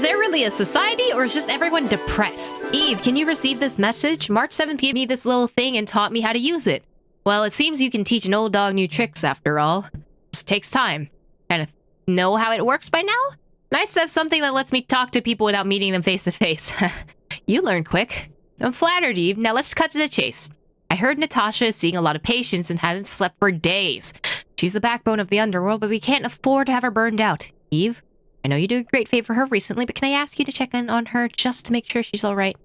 there really a society, or is just everyone depressed? Eve, can you receive this message? March 7th gave me this little thing and taught me how to use it. Well, it seems you can teach an old dog new tricks after all. Just takes time. Kind of know how it works by now? Nice to have something that lets me talk to people without meeting them face to face. You learn quick. I'm flattered, Eve. Now let's cut to the chase. I heard Natasha is seeing a lot of patients and hasn't slept for days. She's the backbone of the underworld, but we can't afford to have her burned out. Eve, I know you did a great favor for her recently, but can I ask you to check in on her just to make sure she's all right?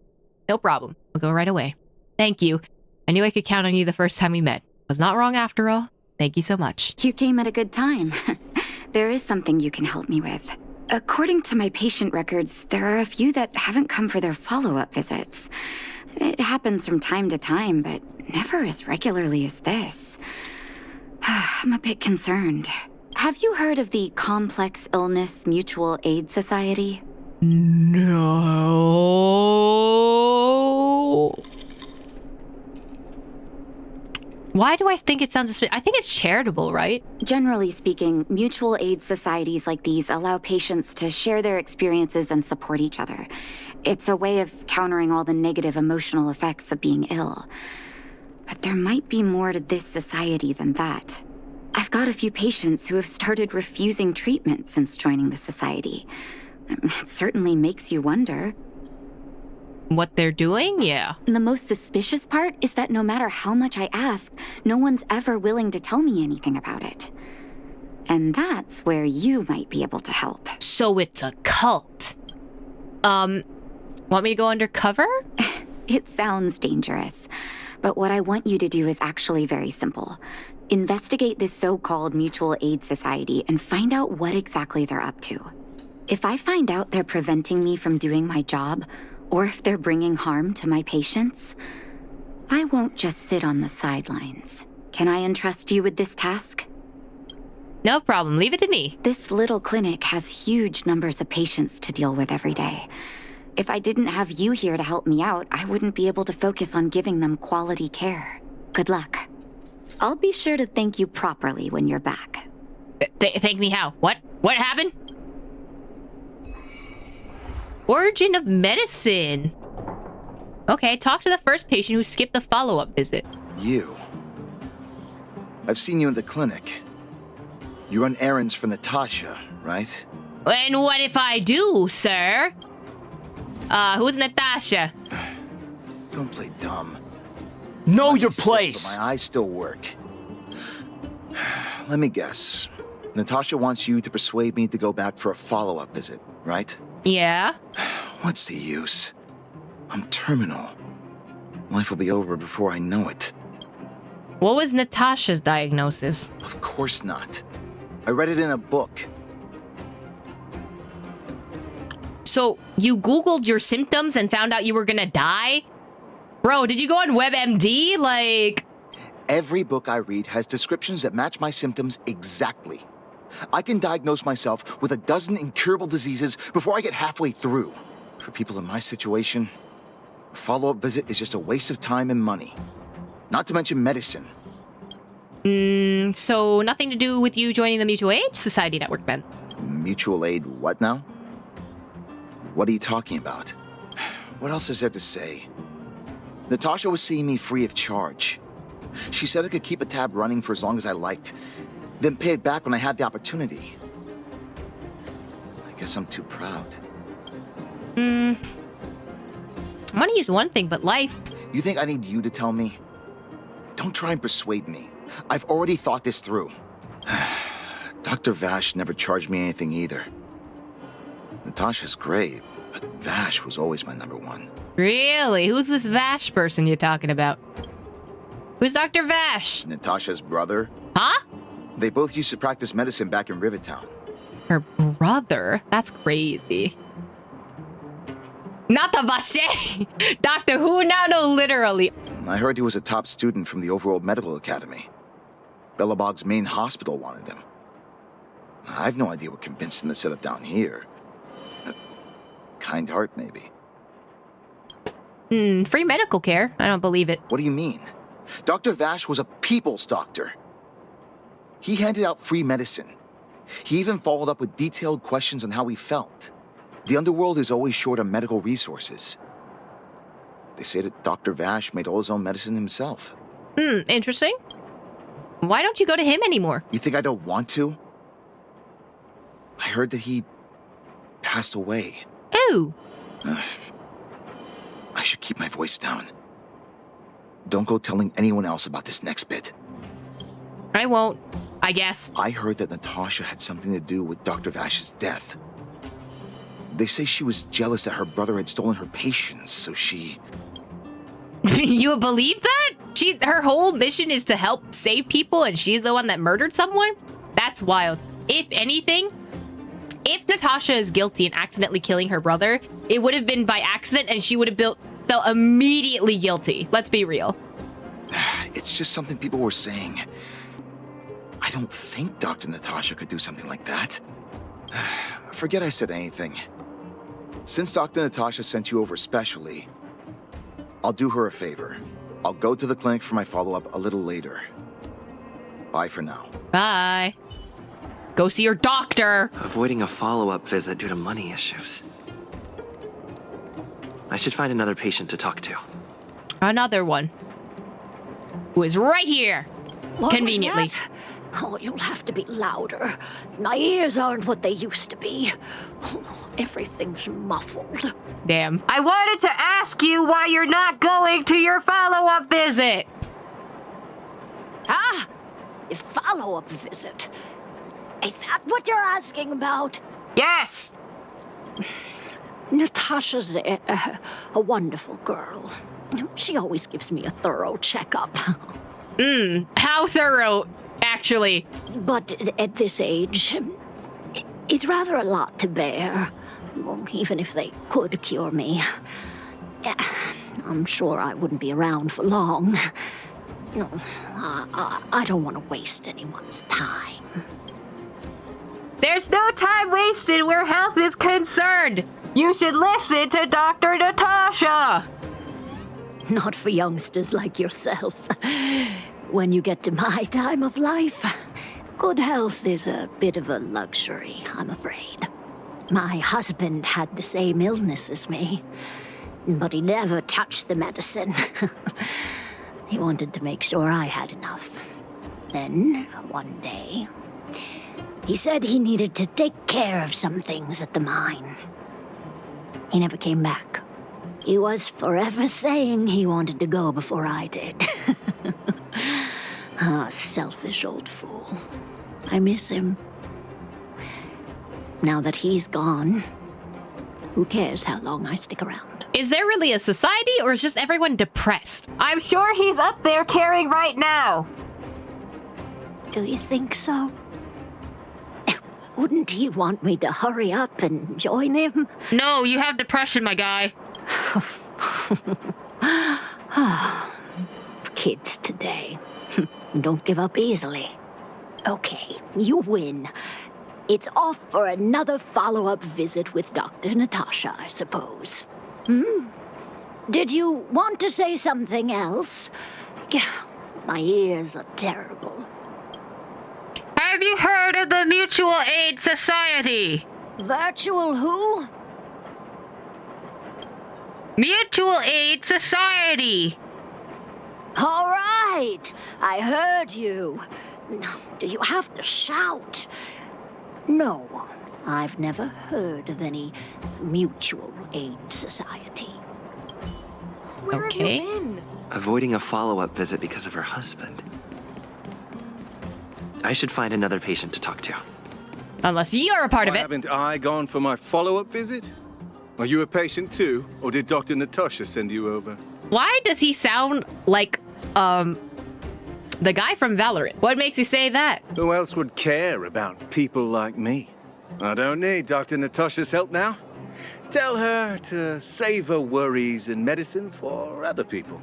No problem. I'll go right away. Thank you. I knew I could count on you the first time we met. Was not wrong after all. Thank you so much. You came at a good time. There is something you can help me with. According to my patient records, there are a few that haven't come for their follow-up visits. It happens from time to time, but never as regularly as this. I'm a bit concerned. Have you heard of the Complex Illness Mutual Aid Society? No. Why do I think it sounds suspicious? I think it's charitable, right? Generally speaking, mutual aid societies like these allow patients to share their experiences and support each other. It's a way of countering all the negative emotional effects of being ill. But there might be more to this society than that. I've got a few patients who have started refusing treatment since joining the society. It certainly makes you wonder. What they're doing? Yeah. The most suspicious part is that no matter how much I ask, no one's ever willing to tell me anything about it. And that's where you might be able to help. So it's a cult. Want me to go undercover? It sounds dangerous, but what I want you to do is actually very simple. Investigate this so-called mutual aid society and find out what exactly they're up to. If I find out they're preventing me from doing my job, or if they're bringing harm to my patients, I won't just sit on the sidelines. Can I entrust you with this task? No problem. Leave it to me. This little clinic has huge numbers of patients to deal with every day. If I didn't have you here to help me out, I wouldn't be able to focus on giving them quality care. Good luck. I'll be sure to thank you properly when you're back. Thank me how? What? What happened? Origin of medicine. Okay, talk to the first patient who skipped the follow-up visit. You. I've seen you in the clinic. You run errands for Natasha, right? And what if I do, sir? Who's Natasha? Don't play dumb. Know your Sick, place! but my eyes still work. Let me guess. Natasha wants you to persuade me to go back for a follow-up visit, right? Yeah? What's the use? I'm terminal. Life will be over before I know it. What was Natasha's diagnosis? Of course not. I read it in a book. So, you Googled your symptoms and found out you were gonna die? Bro, did you go on WebMD? Like... Every book I read has descriptions that match my symptoms exactly. I can diagnose myself with a dozen incurable diseases before I get halfway through. For people in my situation, a follow-up visit is just a waste of time and money. Not to mention medicine. So nothing to do with you joining the Mutual Aid Society Network then? Mutual aid what now? What are you talking about? What else is there to say? Natasha was seeing me free of charge. She said I could keep a tab running for as long as I liked, then pay it back when I had the opportunity. I guess I'm too proud. Money is one thing, but life... You think I need you to tell me? Don't try and persuade me. I've already thought this through. Dr. Vash never charged me anything either. Natasha's great, but Vash was always my number one. Really? Who's this Vash person you're talking about? Who's Dr. Vash? Natasha's brother. Huh? They both used to practice medicine back in Rivertown. Her brother? That's crazy. Not the Vache! Doctor Who? No, literally. I heard he was a top student from the Overworld Medical Academy. Bellabog's main hospital wanted him. I've no idea what convinced him to set up down here. A kind heart, maybe. Free medical care? I don't believe it. What do you mean? Dr. Vash was a people's doctor. He handed out free medicine. He even followed up with detailed questions on how he felt. The underworld is always short on medical resources. They say that Dr. Vash made all his own medicine himself. Interesting. Why don't you go to him anymore? You think I don't want to? I heard that he passed away. Ooh. I should keep my voice down. Don't go telling anyone else about this next bit. I won't, I guess. I heard that Natasha had something to do with Dr. Vash's death. They say she was jealous that her brother had stolen her patients, so she... You believe that? Her whole mission is to help save people, and she's the one that murdered someone? That's wild. If anything, if Natasha is guilty in accidentally killing her brother, it would have been by accident, and she would have felt immediately guilty. Let's be real. It's just something people were saying. I don't think Dr. Natasha could do something like that. Forget I said anything. Since Dr. Natasha sent you over specially, I'll do her a favor. I'll go to the clinic for my follow-up a little later. Bye for now. Bye. Go see your doctor. Avoiding a follow-up visit due to money issues. I should find another patient to talk to. Another one. Who is right here. What Conveniently. was that? Oh, you'll have to be louder. My ears aren't what they used to be. Everything's muffled. Damn. I wanted to ask you why you're not going to your follow-up visit. Ah, a follow-up visit. Is that what you're asking about? Yes. Natasha's a wonderful girl. She always gives me a thorough checkup. How thorough, actually. But at this age, it's rather a lot to bear. Well, even if they could cure me. I'm sure I wouldn't be around for long. No, I don't want to waste anyone's time. There's no time wasted where health is concerned. You should listen to Dr. Natasha. Not for youngsters like yourself. When you get to my time of life, good health is a bit of a luxury, I'm afraid. My husband had the same illness as me, but he never touched the medicine. He wanted to make sure I had enough. Then, one day, he said he needed to take care of some things at the mine. He never came back. He was forever saying he wanted to go before I did. Ah, selfish old fool. I miss him. Now that he's gone, who cares how long I stick around? Is there really a society, or is just everyone depressed? I'm sure he's up there caring right now. Do you think so? Wouldn't he want me to hurry up and join him? No, you have depression, my guy. Kids today. Don't give up easily. Okay, you win. It's off for another follow-up visit with Dr. Natasha, I suppose. Did you want to say something else? My ears are terrible. Have you heard of the Mutual Aid Society? Virtual who? Mutual Aid Society. All right, I heard you. Do you have to shout? No, I've never heard of any mutual aid society. Where Okay. have you been? Avoiding a follow-up visit because of her husband. I should find another patient to talk to. Unless you're a part of Why it. haven't I gone for my follow-up visit? Are you a patient too, or did Dr. Natasha send you over? Why does he sound like, the guy from Valorant? What makes you say that? Who else would care about people like me? I don't need Dr. Natasha's help now. Tell her to save her worries and medicine for other people.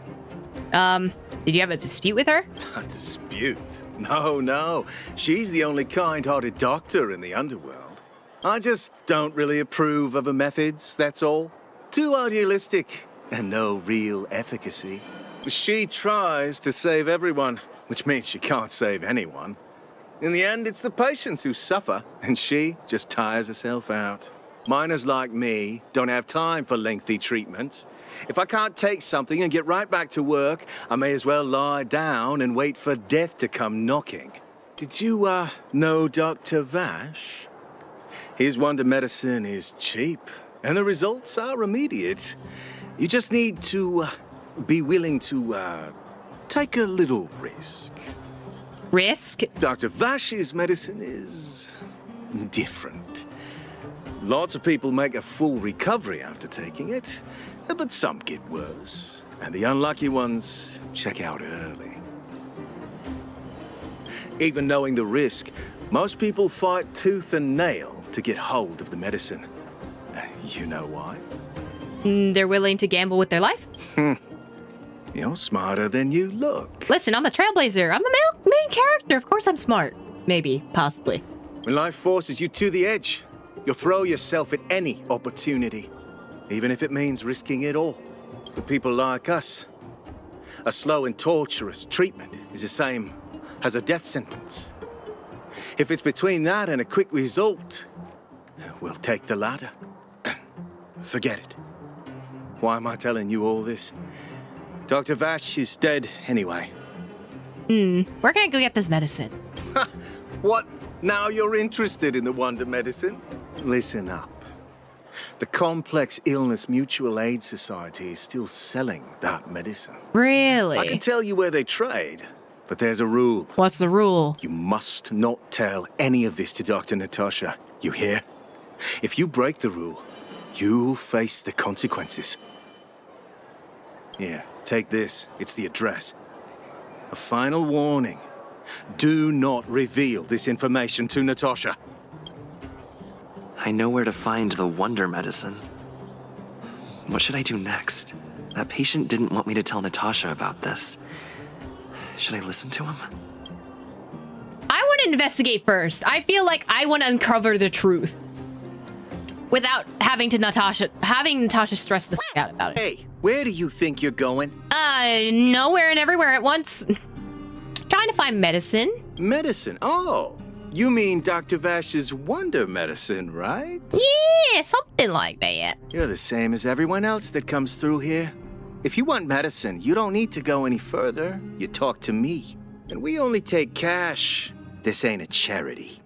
Did you have a dispute with her? A dispute? No. She's the only kind-hearted doctor in the underworld. I just don't really approve of her methods, that's all. Too idealistic and no real efficacy. She tries to save everyone, which means she can't save anyone. In the end, it's the patients who suffer, and she just tires herself out. Miners like me don't have time for lengthy treatments. If I can't take something and get right back to work, I may as well lie down and wait for death to come knocking. Did you, know Dr. Vash? His wonder medicine is cheap, and the results are immediate. You just need to, be willing to, take a little risk. Risk? Dr. Vash's medicine is different. Lots of people make a full recovery after taking it, but some get worse. And the unlucky ones check out early. Even knowing the risk, most people fight tooth and nail to get hold of the medicine. You know why? They're willing to gamble with their life? You're smarter than you look. Listen, I'm a trailblazer. I'm the main character. Of course I'm smart. Maybe. Possibly. When life forces you to the edge, you'll throw yourself at any opportunity, even if it means risking it all. For people like us, a slow and torturous treatment is the same as a death sentence. If it's between that and a quick result, we'll take the latter. Forget it. Why am I telling you all this? Dr. Vash is dead anyway. We're gonna go get this medicine. What? Now you're interested in the wonder medicine? Listen up. The Complex Illness Mutual Aid Society is still selling that medicine. Really? I can tell you where they trade, but there's a rule. What's the rule? You must not tell any of this to Dr. Natasha. You hear? If you break the rule, you'll face the consequences. Here, take this. It's the address. A final warning. Do not reveal this information to Natasha. I know where to find the wonder medicine. What should I do next? That patient didn't want me to tell Natasha about this. Should I listen to him? I want to investigate first. I feel like I want to uncover the truth. Without having Natasha stress the f out about it. Hey, where do you think you're going? Nowhere and everywhere at once. Trying to find medicine. Medicine? Oh, you mean Dr. Vash's wonder medicine, right? Yeah, something like that. You're the same as everyone else that comes through here. If you want medicine, you don't need to go any further. You talk to me. And we only take cash. This ain't a charity.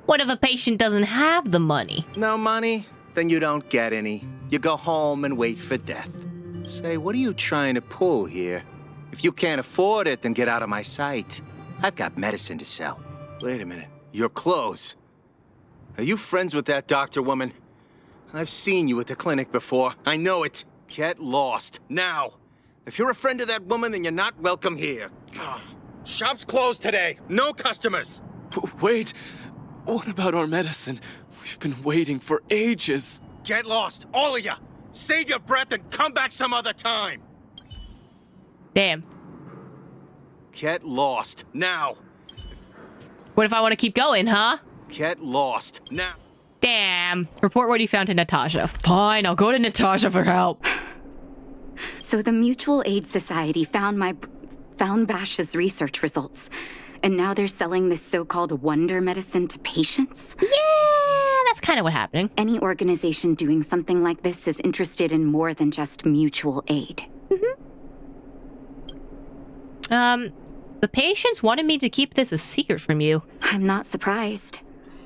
What if a patient doesn't have the money? No money? Then you don't get any. You go home and wait for death. Say, what are you trying to pull here? If you can't afford it, then get out of my sight. I've got medicine to sell. Wait a minute. Your clothes. Are you friends with that doctor woman? I've seen you at the clinic before. I know it. Get lost. Now. If you're a friend of that woman, then you're not welcome here. Shop's closed today. No customers. Wait. What about our medicine? We've been waiting for ages. Get lost, all of you. Save your breath and come back some other time. Damn. Get lost, now. What if I want to keep going, huh? Get lost, now. Damn. Report what you found to Natasha. Fine, I'll go to Natasha for help. So the Mutual Aid Society found Vash's research results, and now they're selling this so-called wonder medicine to patients? Yeah, that's kind of what happened. Any organization doing something like this is interested in more than just mutual aid. The patients wanted me to keep this a secret from you. I'm not surprised.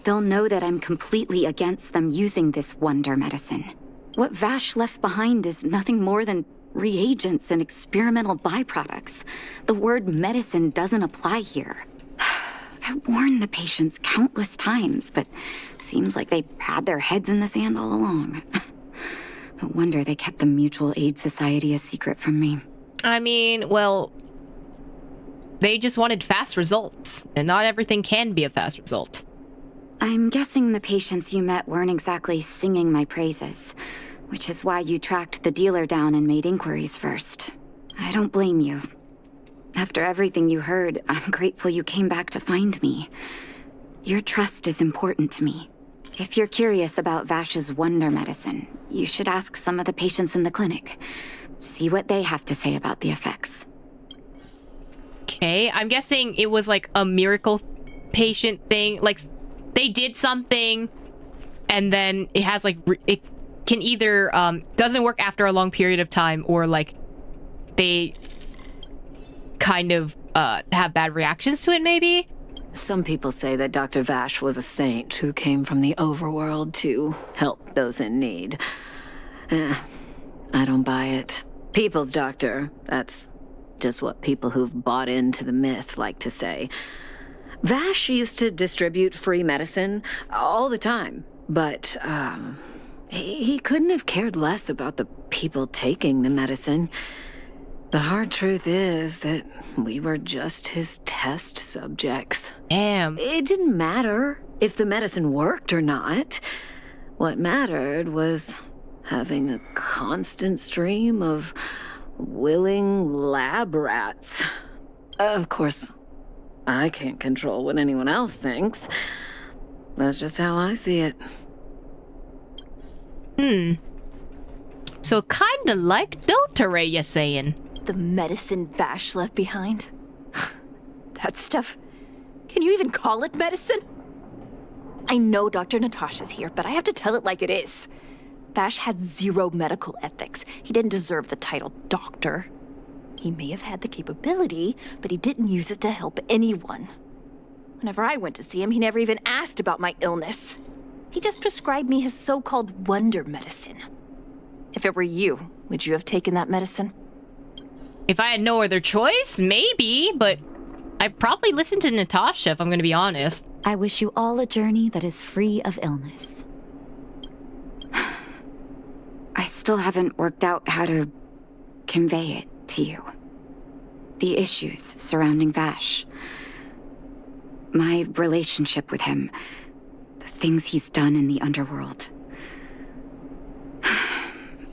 They'll know that I'm completely against them using this wonder medicine. What Vash left behind is nothing more than reagents and experimental byproducts. The word medicine doesn't apply here. I warned the patients countless times, but seems like they had their heads in the sand all along. No wonder they kept the Mutual Aid Society a secret from me. I mean, well, they just wanted fast results, and not everything can be a fast result. I'm guessing the patients you met weren't exactly singing my praises, which is why you tracked the dealer down and made inquiries first. I don't blame you. After everything you heard, I'm grateful you came back to find me. Your trust is important to me. If you're curious about Vash's wonder medicine, you should ask some of the patients in the clinic. See what they have to say about the effects. Okay, I'm guessing it was like a miracle patient thing. Like, they did something and then it has like it can either doesn't work after a long period of time, or like they kind of have bad reactions to it, maybe. Some people say that Dr. Vash was a saint who came from the overworld to help those in need. I don't buy it. People's doctor, that's just what people who've bought into the myth like to say. Vash used to distribute free medicine all the time, but he couldn't have cared less about the people taking the medicine. The hard truth is that we were just his test subjects. Damn. It didn't matter if the medicine worked or not. What mattered was having a constant stream of willing lab rats. Of course, I can't control what anyone else thinks. That's just how I see it. So kinda like Dotare, you're saying? The medicine Vash left behind? That stuff... Can you even call it medicine? I know Dr. Natasha's here, but I have to tell it like it is. Vash had zero medical ethics. He didn't deserve the title doctor. He may have had the capability, but he didn't use it to help anyone. Whenever I went to see him, he never even asked about my illness. He just prescribed me his so-called wonder medicine. If it were you, would you have taken that medicine? If I had no other choice, maybe, but I'd probably listen to Natasha if I'm gonna be honest. I wish you all a journey that is free of illness. I still haven't worked out how to convey it to you. The issues surrounding Vash. My relationship with him. The things he's done in the underworld.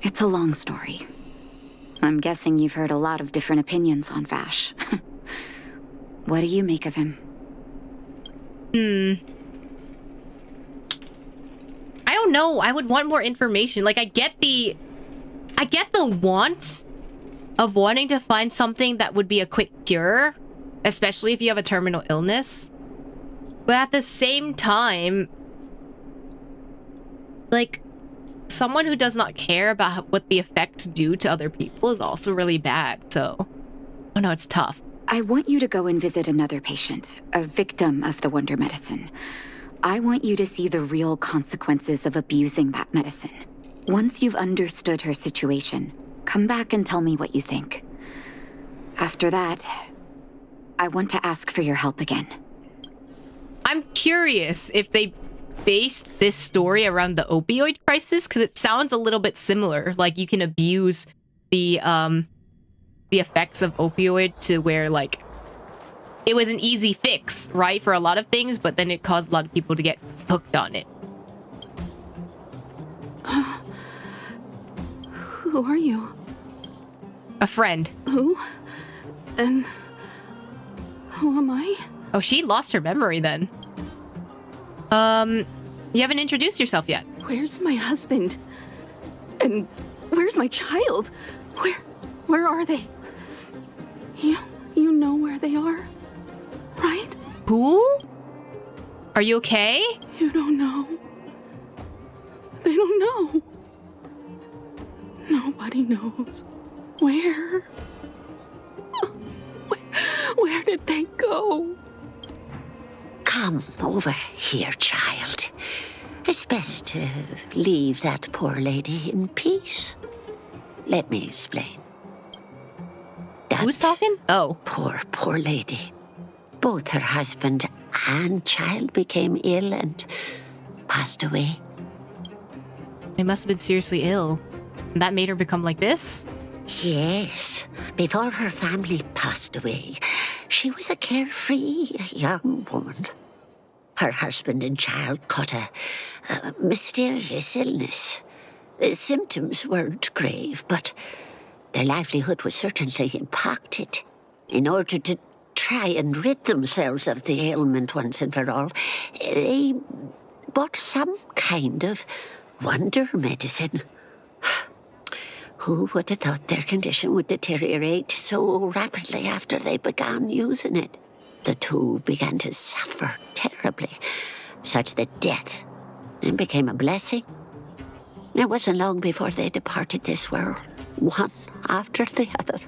It's a long story. I'm guessing you've heard a lot of different opinions on Vash. What do you make of him? I don't know. I would want more information. Like, I get the want of wanting to find something that would be a quick cure, especially if you have a terminal illness. But at the same time, like, someone who does not care about what the effects do to other people is also really bad. So, oh no, it's tough. I want you to go and visit another patient, a victim of the wonder medicine. I want you to see the real consequences of abusing that medicine. Once you've understood her situation, come back and tell me what you think. After that, I want to ask for your help again. I'm curious if they based this story around the opioid crisis, because it sounds a little bit similar. Like, you can abuse the effects of opioid to where, like, it was an easy fix, right, for a lot of things, but then it caused a lot of people to get hooked on it. Who are you? A friend. Who? And who am I? Oh, she lost her memory then. You haven't introduced yourself yet. Where's my husband? And where's my child? Where are they? You know where they are, right? Who? Are you okay? You don't know. They don't know. Nobody knows. Where did they go? Come over here, child. It's best to leave that poor lady in peace. Let me explain. That Who's talking? Oh. poor lady. Both her husband and child became ill and passed away. They must have been seriously ill. And that made her become like this? Yes. Before her family passed away, she was a carefree young woman. Her husband and child caught a mysterious illness. The symptoms weren't grave, but their livelihood was certainly impacted. In order to try and rid themselves of the ailment once and for all, they bought some kind of wonder medicine. Who would have thought their condition would deteriorate so rapidly after they began using it? The two began to suffer terribly, such that death then became a blessing. It wasn't long before they departed this world, one after the other.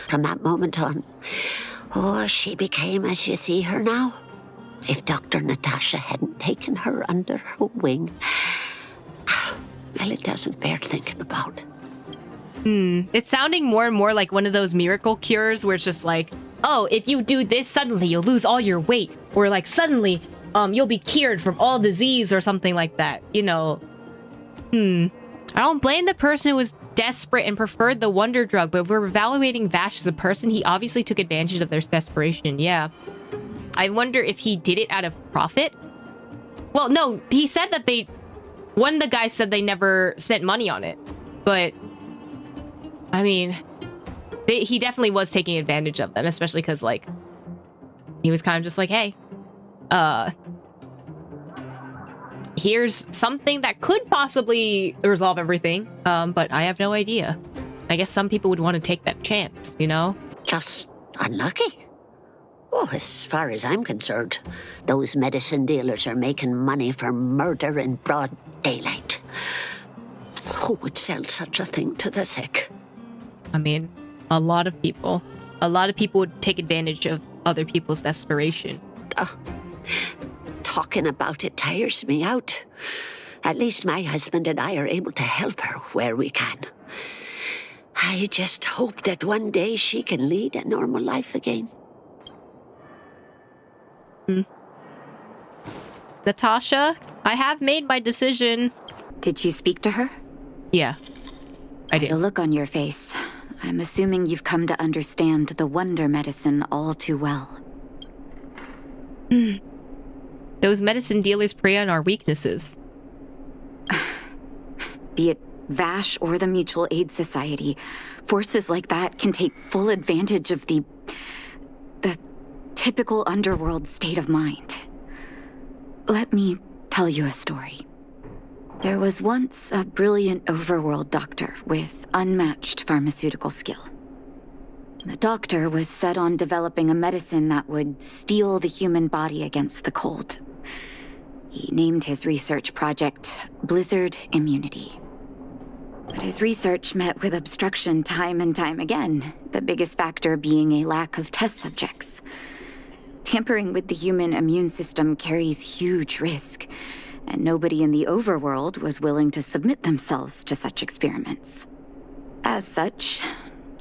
From that moment on, she became as you see her now. If Dr. Natasha hadn't taken her under her wing, well, it doesn't bear thinking about. It's sounding more and more like one of those miracle cures where it's just like, oh, if you do this, suddenly you'll lose all your weight. Or like suddenly, you'll be cured from all disease or something like that. You know, I don't blame the person who was desperate and preferred the wonder drug, but if we're evaluating Vash as a person, he obviously took advantage of their desperation, yeah. I wonder if he did it out of profit? Well, no, he said that one of the guys said they never spent money on it. But, I mean, he definitely was taking advantage of them, especially because, like, he was kind of just like, hey, here's something that could possibly resolve everything, but I have no idea. I guess some people would want to take that chance, you know? Just unlucky. Oh, as far as I'm concerned, those medicine dealers are making money for murder in broad daylight. Who would sell such a thing to the sick? I mean, a lot of people. A lot of people would take advantage of other people's desperation. Talking about it tires me out. At least my husband and I are able to help her where we can. I just hope that one day she can lead a normal life again. Natasha, I have made my decision. Did you speak to her? Yeah, I did. The look on your face. I'm assuming you've come to understand the wonder medicine all too well. Those medicine dealers prey on our weaknesses. Be it Vash or the Mutual Aid Society, forces like that can take full advantage of the typical underworld state of mind. Let me tell you a story. There was once a brilliant overworld doctor with unmatched pharmaceutical skill. The doctor was set on developing a medicine that would steel the human body against the cold. He named his research project Blizzard Immunity. But his research met with obstruction time and time again, the biggest factor being a lack of test subjects. Tampering with the human immune system carries huge risk, and nobody in the overworld was willing to submit themselves to such experiments. As such,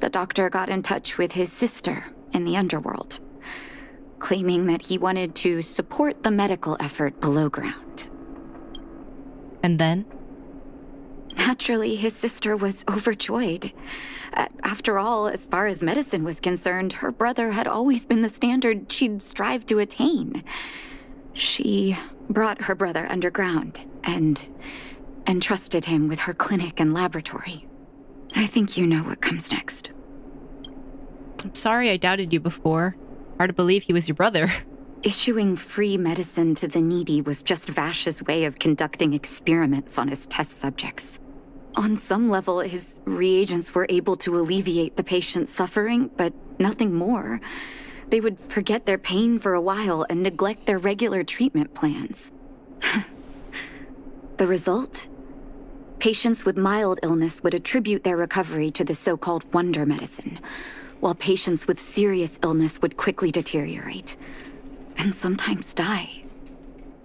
the doctor got in touch with his sister in the underworld, claiming that he wanted to support the medical effort below ground. And then? Naturally, his sister was overjoyed. After all, as far as medicine was concerned, her brother had always been the standard she'd strived to attain. She brought her brother underground and entrusted him with her clinic and laboratory. I think you know what comes next. I'm sorry I doubted you before. Hard to believe he was your brother. Issuing free medicine to the needy was just Vash's way of conducting experiments on his test subjects. On some level, his reagents were able to alleviate the patient's suffering, but nothing more. They would forget their pain for a while and neglect their regular treatment plans. The result? Patients with mild illness would attribute their recovery to the so-called wonder medicine, while patients with serious illness would quickly deteriorate, and sometimes die.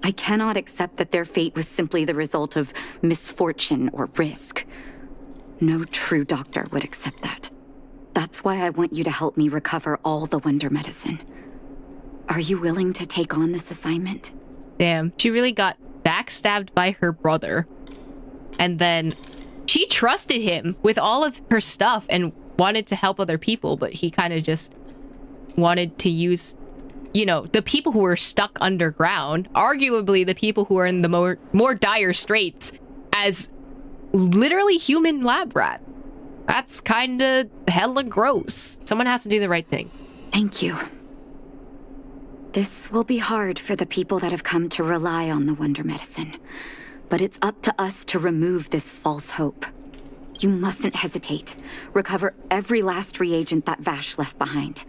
I cannot accept that their fate was simply the result of misfortune or risk. No true doctor would accept that. That's why I want you to help me recover all the wonder medicine. Are you willing to take on this assignment? Damn, she really got backstabbed by her brother. And then she trusted him with all of her stuff and wanted to help other people, but he kind of just wanted to use, you know, the people who were stuck underground, arguably the people who are in the more dire straits, as literally human lab rat. That's kind of hella gross. Someone has to do the right thing. Thank you. This will be hard for the people that have come to rely on the wonder medicine, but it's up to us to remove this false hope. You mustn't hesitate. Recover every last reagent that Vash left behind.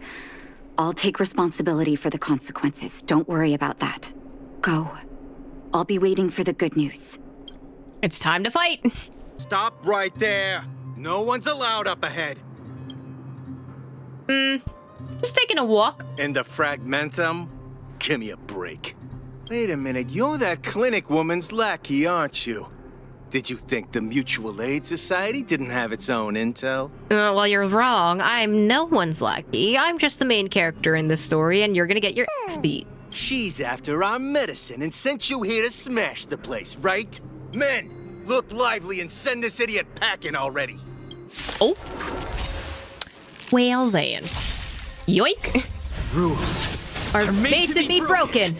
I'll take responsibility for the consequences. Don't worry about that. Go. I'll be waiting for the good news. It's time to fight. Stop right there. No one's allowed up ahead. Just taking a walk. In the fragmentum? Give me a break. Wait a minute, you're that clinic woman's lackey, aren't you? Did you think the Mutual Aid Society didn't have its own intel? Well, you're wrong. I'm no one's lackey. I'm just the main character in this story, and you're gonna get your ass beat. She's after our medicine and sent you here to smash the place, right? Men, look lively and send this idiot packing already. Oh. Well then. Yoink. Rules Are made to be broken.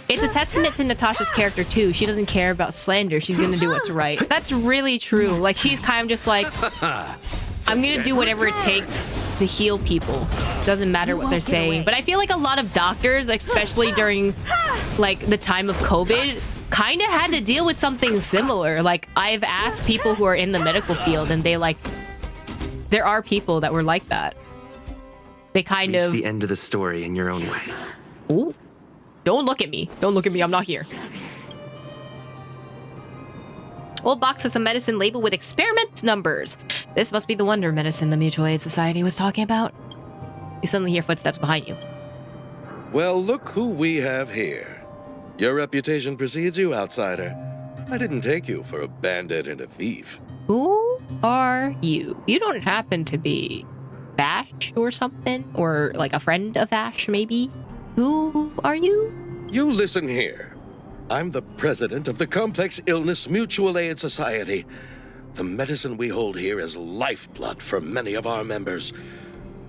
It's a testament to Natasha's character too. She doesn't care about slander. She's gonna do what's right. That's really true. Like, she's kind of just like, I'm gonna do whatever it takes to heal people. Doesn't matter what they're saying. But I feel like a lot of doctors, especially during like the time of COVID, kind of had to deal with something similar. Like, I've asked people who are in the medical field, and there are people that were like that. They kind Reach of... the end of the story in your own way. Ooh. Don't look at me. Don't look at me. I'm not here. Old box has a medicine labeled with experiment numbers. This must be the wonder medicine the Mutual Aid Society was talking about. You suddenly hear footsteps behind you. Well, look who we have here. Your reputation precedes you, outsider. I didn't take you for a bandit and a thief. Who are you? You don't happen to be Vash or something? Or like a friend of Vash, maybe? Who are you? You listen here. I'm the president of the Complex Illness Mutual Aid Society. The medicine we hold here is lifeblood for many of our members.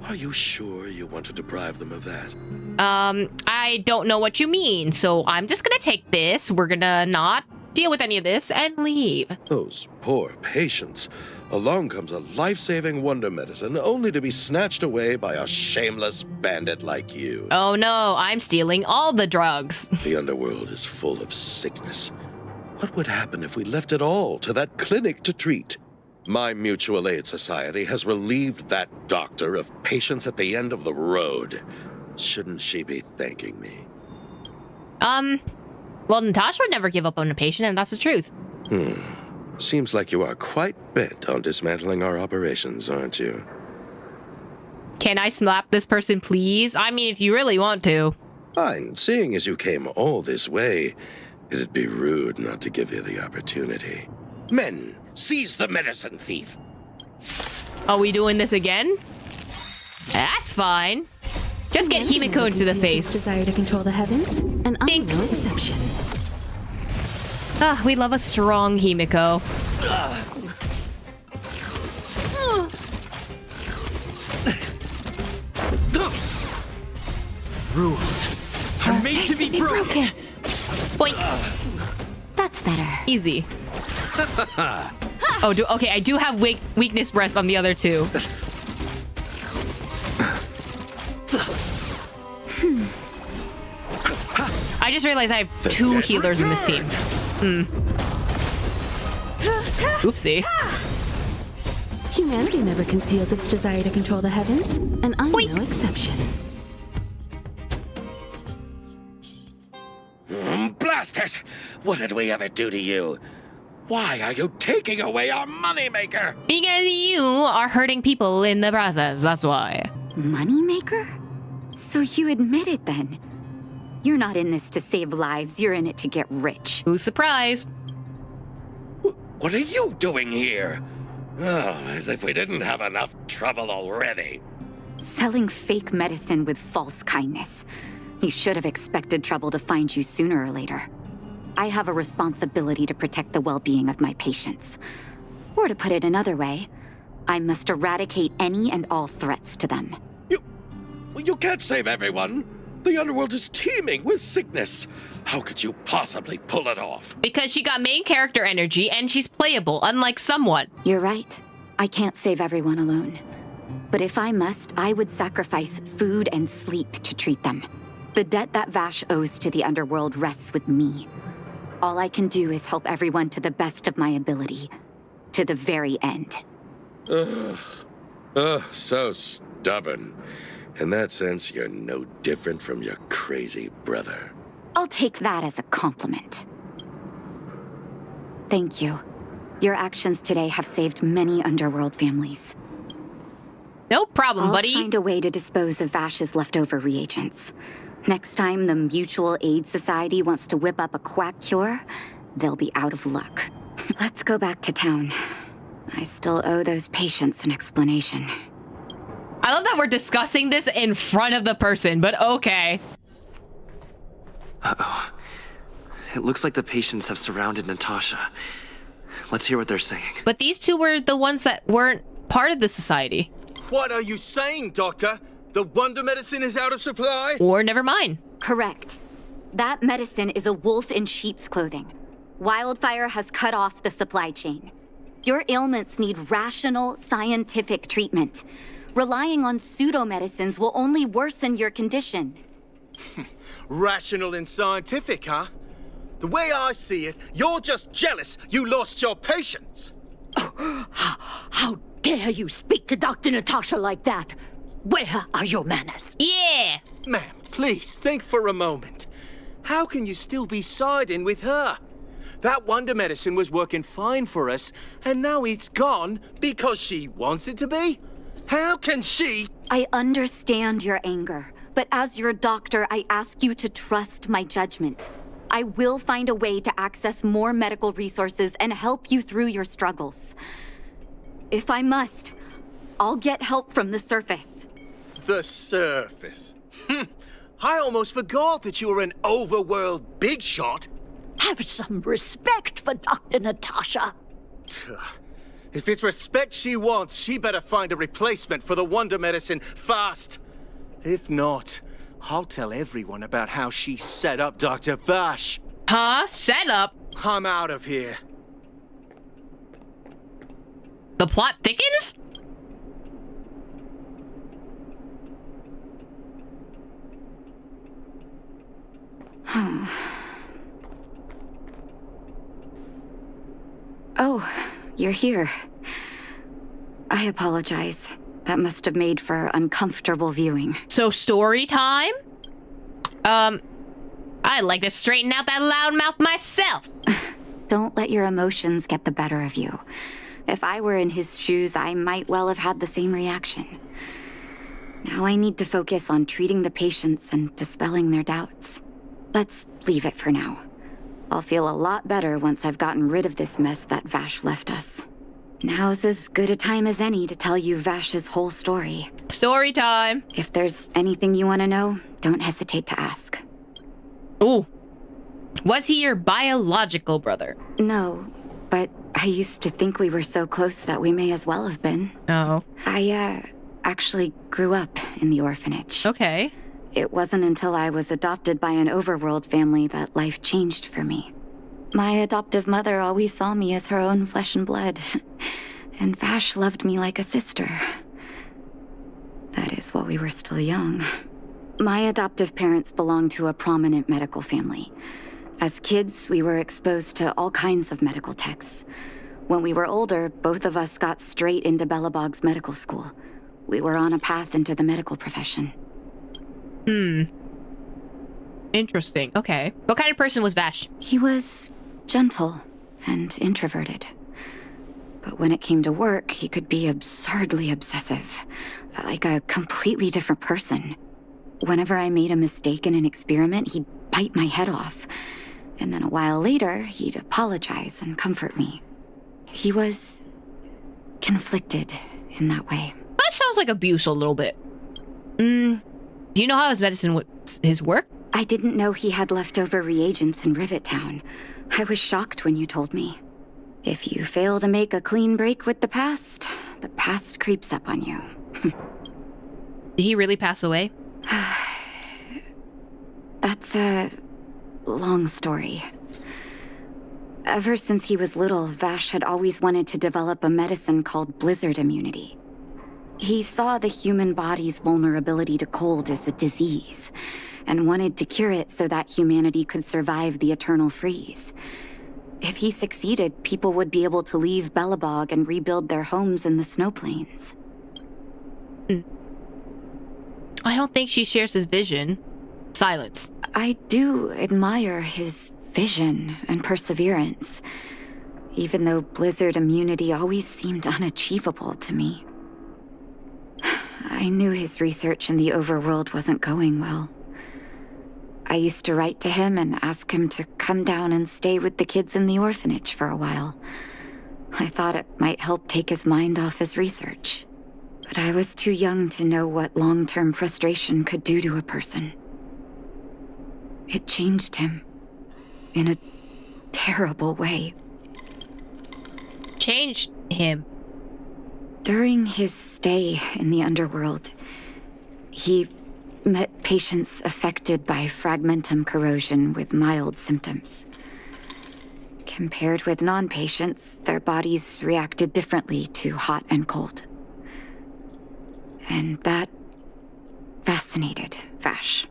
Are you sure you want to deprive them of that? I don't know what you mean, so I'm just gonna take this. We're gonna not deal with any of this and leave. Those poor patients. Along comes a life-saving wonder medicine only to be snatched away by a shameless bandit like you. Oh no, I'm stealing all the drugs. The underworld is full of sickness. What would happen if we left it all to that clinic to treat? My Mutual Aid Society has relieved that doctor of patients at the end of the road. Shouldn't she be thanking me? Well, Natasha would never give up on a patient, and that's the truth. Seems like you are quite bent on dismantling our operations, aren't you? Can I slap this person, please? I mean, if you really want to. Fine. Seeing as you came all this way, it'd be rude not to give you the opportunity. Men, seize the medicine thief. Are we doing this again? That's fine. Just get Himiko into the face. Desire to control the heavens, and I'm no exception. Ah, we love a strong Himiko. Rules are made to be broken. Boink. That's better. Easy. Oh, okay, I do have weakness breast on the other two. I just realized I have two healers in this team. Oopsie. Humanity never conceals its desire to control the heavens, and I'm Boink. no exception. Blast it! What did we ever do to you? Why are you taking away our moneymaker? Because you are hurting people in the process, that's why. Moneymaker? So you admit it then? You're not in this to save lives, you're in it to get rich. Who's surprised? What are you doing here? Oh, as if we didn't have enough trouble already. Selling fake medicine with false kindness. You should have expected trouble to find you sooner or later. I have a responsibility to protect the well-being of my patients. Or to put it another way, I must eradicate any and all threats to them. You can't save everyone. The underworld is teeming with sickness. How could you possibly pull it off? Because she got main character energy and she's playable, unlike someone. You're right. I can't save everyone alone. But if I must, I would sacrifice food and sleep to treat them. The debt that Vash owes to the underworld rests with me. All I can do is help everyone to the best of my ability. To the very end. So stubborn. In that sense, you're no different from your crazy brother. I'll take that as a compliment. Thank you. Your actions today have saved many underworld families. No problem, buddy. I'll find a way to dispose of Vash's leftover reagents. Next time the Mutual Aid Society wants to whip up a quack cure, they'll be out of luck. Let's go back to town. I still owe those patients an explanation. I love that we're discussing this in front of the person, but okay. Uh-oh. It looks like the patients have surrounded Natasha. Let's hear what they're saying. But these two were the ones that weren't part of the society. What are you saying, Doctor? The wonder medicine is out of supply? Or never mind. Correct. That medicine is a wolf in sheep's clothing. Wildfire has cut off the supply chain. Your ailments need rational, scientific treatment. Relying on pseudo-medicines will only worsen your condition. Rational and scientific, huh? The way I see it, you're just jealous you lost your patients. How dare you speak to Dr. Natasha like that? Where are your manners? Yeah! Ma'am, please think for a moment. How can you still be siding with her? That wonder medicine was working fine for us, and now it's gone because she wants it to be? How can she? I understand your anger, but as your doctor, I ask you to trust my judgment. I will find a way to access more medical resources and help you through your struggles. If I must, I'll get help from the surface. The surface? I almost forgot that you were an overworld big shot. Have some respect for Dr. Natasha. If it's respect she wants, she better find a replacement for the wonder medicine fast. If not, I'll tell everyone about how she set up Dr. Vash. Huh? Set up? I'm out of here. The plot thickens? Oh, you're here. I apologize. That must have made for uncomfortable viewing. So story time? I'd like to straighten out that loudmouth myself. Don't let your emotions get the better of you. If I were in his shoes, I might well have had the same reaction. Now I need to focus on treating the patients and dispelling their doubts. Let's leave it for now. I'll feel a lot better once I've gotten rid of this mess that Vash left us. Now's as good a time as any to tell you Vash's whole story. Story time. If there's anything you want to know, don't hesitate to ask. Ooh. Was he your biological brother? No, but I used to think we were so close that we may as well have been. Oh. I, actually grew up in the orphanage. Okay. It wasn't until I was adopted by an overworld family that life changed for me. My adoptive mother always saw me as her own flesh and blood, and Vash loved me like a sister. That is, while we were still young. My adoptive parents belonged to a prominent medical family. As kids, we were exposed to all kinds of medical texts. When we were older, both of us got straight into Belobog's medical school. We were on a path into the medical profession. Interesting. Okay. What kind of person was Vash? He was gentle and introverted. But when it came to work, he could be absurdly obsessive, like a completely different person. Whenever I made a mistake in an experiment, he'd bite my head off. And then a while later, he'd apologize and comfort me. He was conflicted in that way. That sounds like abuse a little bit. Do you know how his medicine was his work? I didn't know he had leftover reagents in Rivet Town. I was shocked when you told me. If you fail to make a clean break with the past creeps up on you. Did he really pass away? That's a long story. Ever since he was little, Vash had always wanted to develop a medicine called blizzard immunity. He saw the human body's vulnerability to cold as a disease, and wanted to cure it so that humanity could survive the eternal freeze. If he succeeded, people would be able to leave Belobog and rebuild their homes in the snow plains. I don't think she shares his vision. Silence. I do admire his vision and perseverance, even though blizzard immunity always seemed unachievable to me. I knew his research in the overworld wasn't going well. I used to write to him and ask him to come down and stay with the kids in the orphanage for a while. I thought it might help take his mind off his research. But I was too young to know what long-term frustration could do to a person. It changed him. In a terrible way. Changed him. During his stay in the underworld, he met patients affected by fragmentum corrosion with mild symptoms. Compared with non-patients, their bodies reacted differently to hot and cold. And that fascinated Vash.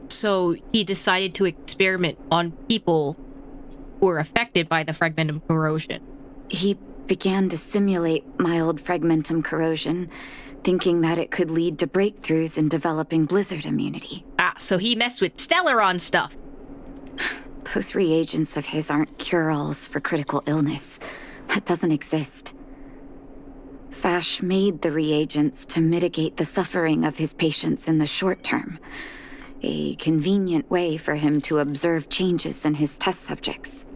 So he decided to experiment on people who were affected by the fragmentum corrosion. He began to simulate mild fragmentum corrosion, thinking that it could lead to breakthroughs in developing blizzard immunity. Ah, so he messed with Stellaron stuff. Those reagents of his aren't cure-alls for critical illness. That doesn't exist. Vash made the reagents to mitigate the suffering of his patients in the short term. A convenient way for him to observe changes in his test subjects.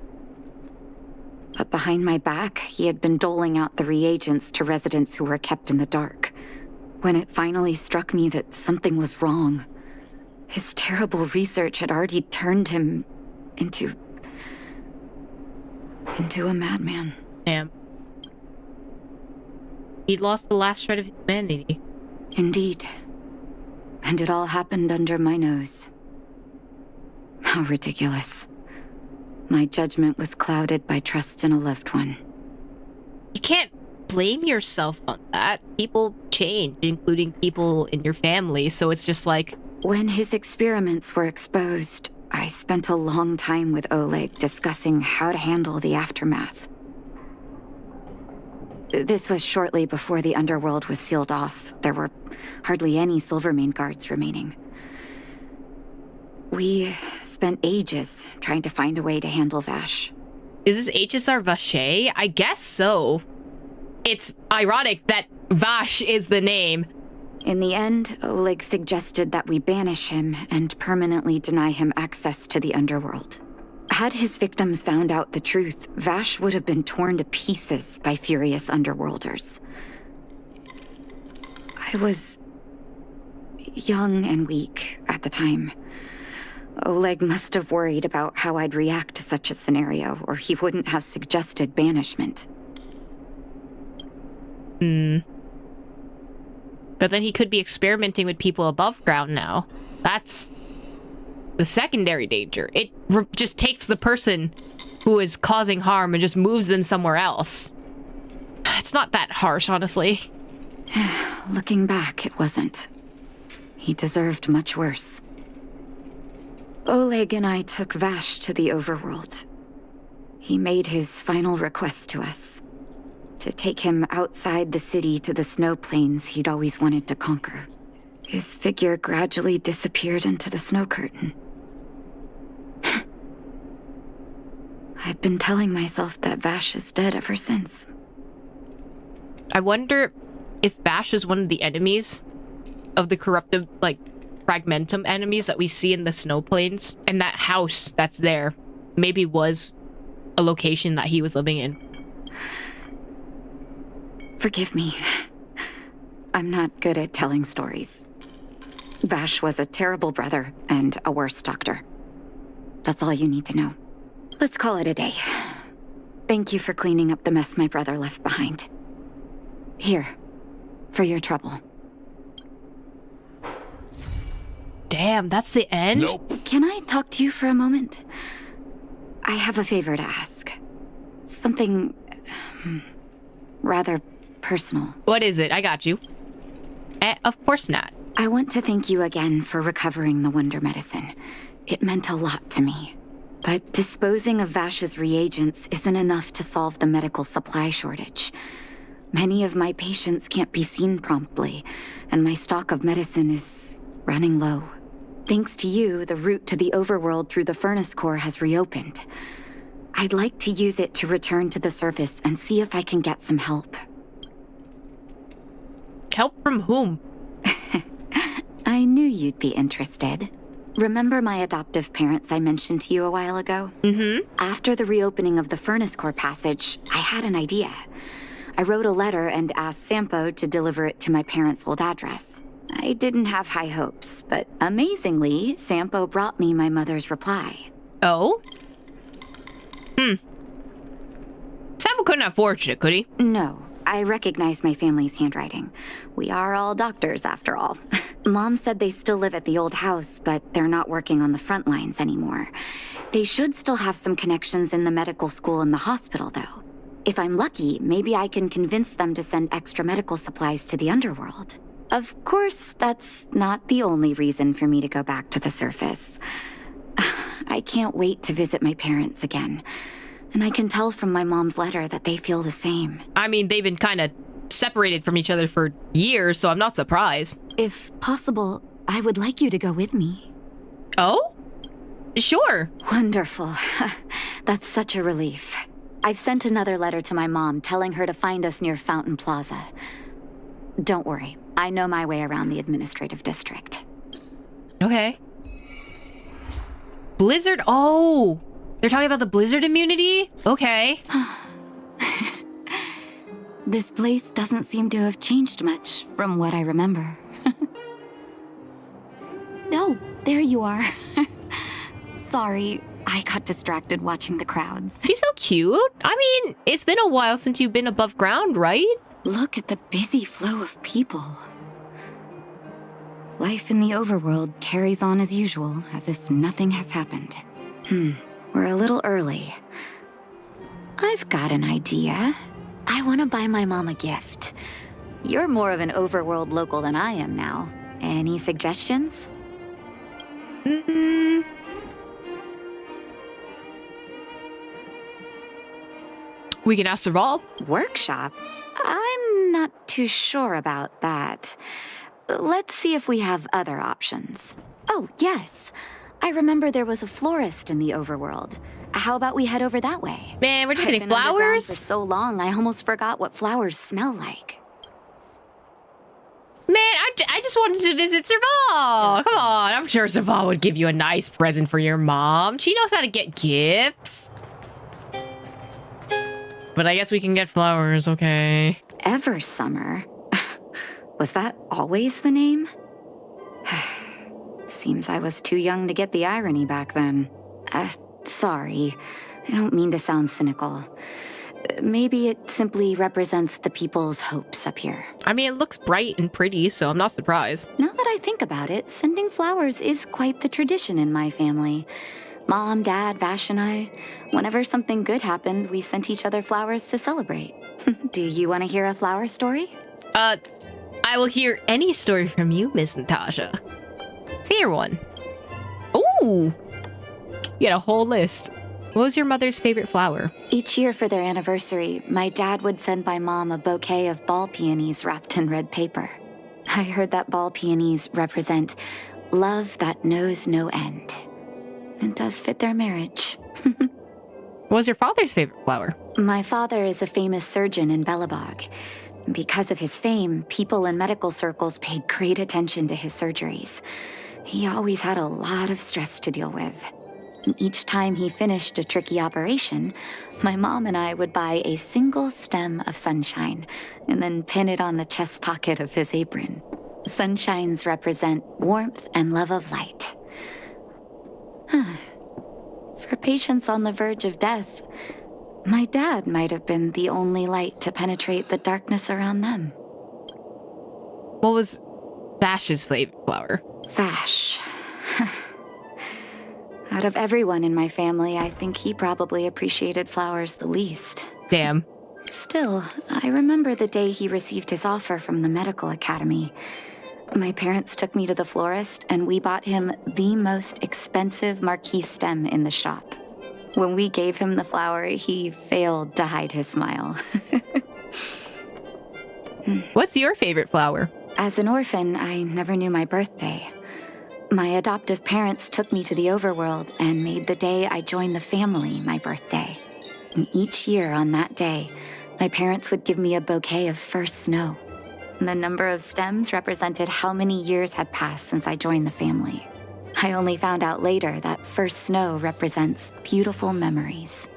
But behind my back, he had been doling out the reagents to residents who were kept in the dark. When it finally struck me that something was wrong, his terrible research had already turned him into a madman. Damn. He lost the last shred of humanity. Indeed. And it all happened under my nose. How ridiculous. My judgment was clouded by trust in a loved one. You can't blame yourself on that. People change, including people in your family, so it's just like... When his experiments were exposed, I spent a long time with Oleg discussing how to handle the aftermath. This was shortly before the underworld was sealed off. There were hardly any Silvermane guards remaining. We spent ages trying to find a way to handle Vash. Is this HSR Vache? I guess so. It's ironic that Vash is the name. In the end, Oleg suggested that we banish him and permanently deny him access to the underworld. Had his victims found out the truth, Vash would have been torn to pieces by furious underworlders. I was young and weak at the time. Oleg must have worried about how I'd react to such a scenario, or he wouldn't have suggested banishment. But then he could be experimenting with people above ground now. That's the secondary danger. It just takes the person who is causing harm and just moves them somewhere else. It's not that harsh, honestly. Looking back, it wasn't. He deserved much worse. Oleg and I took Vash to the overworld. He made his final request to us. To take him outside the city to the snow plains he'd always wanted to conquer. His figure gradually disappeared into the snow curtain. I've been telling myself that Vash is dead ever since. I wonder if Vash is one of the enemies of the corruptive, like, fragmentum enemies that we see in the snow plains. And that house that's there maybe was a location that he was living in. Forgive me. I'm not good at telling stories. Vash was a terrible brother and a worse doctor. That's all you need to know. Let's call it a day. Thank you for cleaning up the mess my brother left behind. Here, for your trouble. Damn, that's the end? Nope. Can I talk to you for a moment? I have a favor to ask. Something rather personal. What is it? I got you. Of course not. I want to thank you again for recovering the Wonder Medicine. It meant a lot to me. But disposing of Vash's reagents isn't enough to solve the medical supply shortage. Many of my patients can't be seen promptly, and my stock of medicine is running low. Thanks to you, the route to the overworld through the furnace core has reopened. I'd like to use it to return to the surface and see if I can get some help. Help from whom? I knew you'd be interested. Remember my adoptive parents I mentioned to you a while ago? Mm-hmm. After the reopening of the furnace core passage, I had an idea. I wrote a letter and asked Sampo to deliver it to my parents' old address. I didn't have high hopes, but amazingly, Sampo brought me my mother's reply. Oh? Sampo couldn't have forged it, could he? No, I recognize my family's handwriting. We are all doctors, after all. Mom said they still live at the old house, but they're not working on the front lines anymore. They should still have some connections in the medical school and the hospital, though. If I'm lucky, maybe I can convince them to send extra medical supplies to the underworld. Of course, that's not the only reason for me to go back to the surface. I can't wait to visit my parents again. And I can tell from my mom's letter that they feel the same. I mean, they've been kind of separated from each other for years, so I'm not surprised. If possible, I would like you to go with me. Oh? Sure. Wonderful. That's such a relief. I've sent another letter to my mom telling her to find us near Fountain Plaza. Don't worry, I know my way around the administrative district. Okay. Blizzard? Oh! They're talking about the blizzard immunity? Okay. This place doesn't seem to have changed much from what I remember. Oh, there you are. Sorry, I got distracted watching the crowds. She's so cute. I mean, it's been a while since you've been above ground, right? Look at the busy flow of people. Life in the overworld carries on as usual, as if nothing has happened. We're a little early. I've got an idea. I want to buy my mom a gift. You're more of an overworld local than I am now. Any suggestions? We can ask Serval. Workshop? I'm not too sure about that. Let's see if we have other options. Oh, yes. I remember there was a florist in the overworld. How about we head over that way? Man, we're just I've getting been underground flowers? for so long, I almost forgot what flowers smell like. Man, I just wanted to visit Serval. Come on, I'm sure Serval would give you a nice present for your mom. She knows how to get gifts. But I guess we can get flowers, okay. Eversummer? Was that always the name? Seems I was too young to get the irony back then. Sorry. I don't mean to sound cynical. Maybe it simply represents the people's hopes up here. I mean, it looks bright and pretty, so I'm not surprised. Now that I think about it, sending flowers is quite the tradition in my family. Mom, Dad, Vash, and I, whenever something good happened, we sent each other flowers to celebrate. Do you want to hear a flower story? I will hear any story from you, Miss Natasha. Let's hear one. Ooh! You had a whole list. What was your mother's favorite flower? Each year for their anniversary, my dad would send my mom a bouquet of ball peonies wrapped in red paper. I heard that ball peonies represent love that knows no end. It does fit their marriage. What was your father's favorite flower? My father is a famous surgeon in Belobog. Because of his fame, people in medical circles paid great attention to his surgeries. He always had a lot of stress to deal with. Each time he finished a tricky operation, my mom and I would buy a single stem of sunshine and then pin it on the chest pocket of his apron. Sunshines represent warmth and love of light. For patients on the verge of death, my dad might have been the only light to penetrate the darkness around them. What was Vash's favorite flower? Vash. Out of everyone in my family, I think he probably appreciated flowers the least. Damn. Still, I remember the day he received his offer from the medical academy. My parents took me to the florist, and we bought him the most expensive marquee stem in the shop. When we gave him the flower, he failed to hide his smile. What's your favorite flower? As an orphan, I never knew my birthday. My adoptive parents took me to the overworld and made the day I joined the family my birthday. And each year on that day, my parents would give me a bouquet of first snow. The number of stems represented how many years had passed since I joined the family. I only found out later that first snow represents beautiful memories.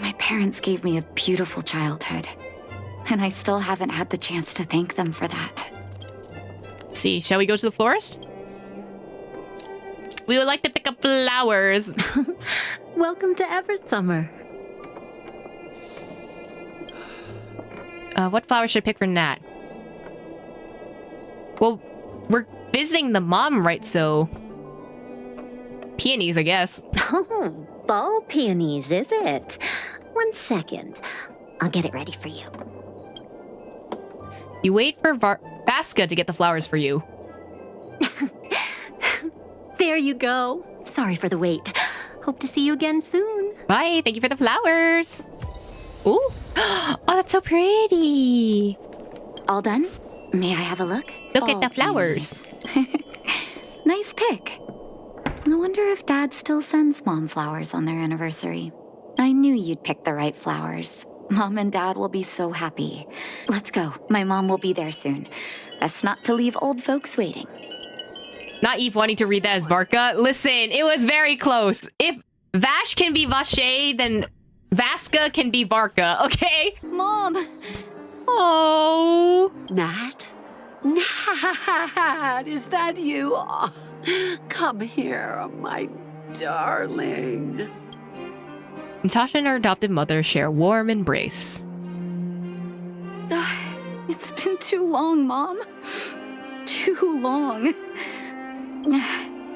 My parents gave me a beautiful childhood, and I still haven't had the chance to thank them for that. See, shall we go to the florist? We would like to pick up flowers. Welcome to Eversummer. What flowers should I pick for Nat? Well, we're visiting the mom, right? So peonies, I guess. Oh, ball peonies, is it? 1 second. I'll get it ready for you. You wait for Vasca to get the flowers for you. There you go. Sorry for the wait. Hope to see you again soon. Bye. Thank you for the flowers. Ooh. Oh, that's so pretty. All done? May I have a look? Look at the flowers. Nice pick. I wonder if Dad still sends Mom flowers on their anniversary. I knew you'd pick the right flowers. Mom and Dad will be so happy. Let's go. My mom will be there soon. Best not to leave old folks waiting. Not Eve wanting to read that as Varka. Listen, it was very close. If Vash can be Vache, then Vasca can be Varka, okay? Mom! Oh. Nat? Nat, is that you? Oh, come here, my darling. Natasha and her adopted mother share a warm embrace. It's been too long, Mom. Too long.